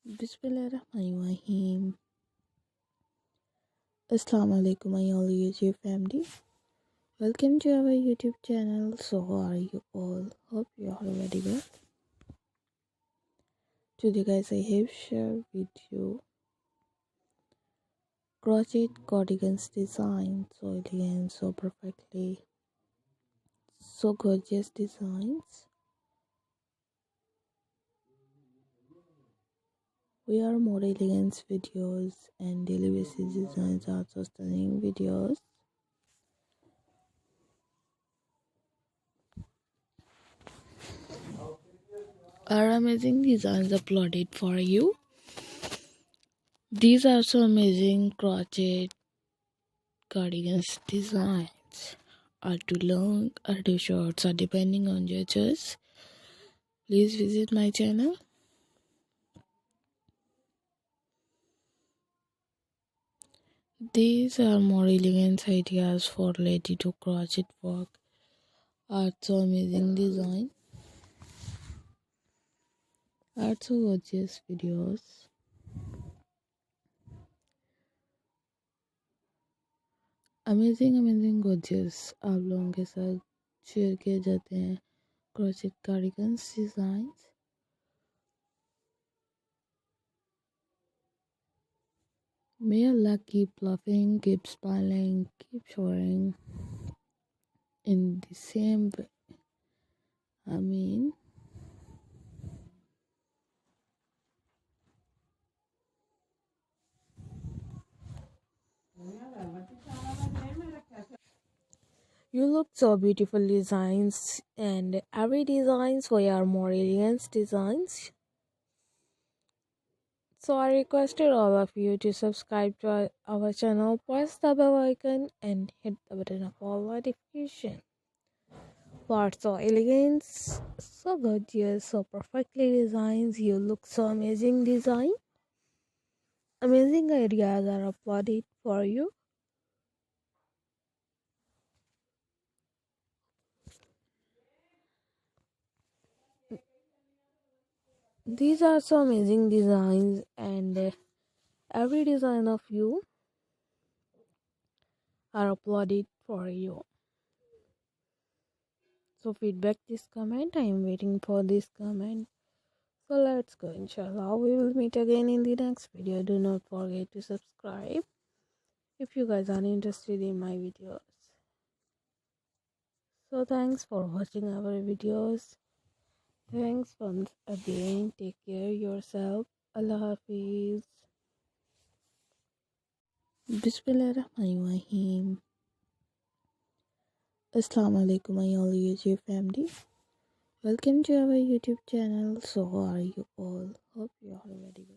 Bismillahirrahmanirrahim. Assalamu alaikum, my all YouTube family. Welcome to our YouTube channel. So, how are you all? Hope you are very well. Today, guys, I have shared with you crochet cardigans design. So elegant, so perfectly, so gorgeous designs. We are more elegant videos and daily basis designs are so stunning videos. Our amazing designs uploaded for you. These are so amazing crochet cardigans designs. Are too long or too short, so depending on your choice. Please visit my channel. These are more elegant ideas for lady to crochet work. Are so amazing design. Are so gorgeous videos. Amazing gorgeous आप लोगों के साथ share किए जाते हैं crochet cardigans designs. May Allah keep laughing, keep smiling, keep showering in the same way. I mean, you look so beautiful designs, and every designs we are more elegant designs. So I requested all of you to subscribe to our channel, press the bell icon and hit the button of all notification. For so elegant, so gorgeous, so perfectly designs, you look so amazing design. Amazing ideas are uploaded for you. These are so amazing designs, and every design of you are uploaded for you. So feedback this comment. I am waiting for this comment. So let's go, inshallah. We will meet again in the next video. Do not forget to subscribe if you guys are interested in my videos. So thanks for watching our videos. Thanks once again. Take care yourself. Allah Hafiz. Bismillahirrahmanirrahim. Assalamu alaikum, my all YouTube family. Welcome to our YouTube channel. So how are you all? Hope you are very well.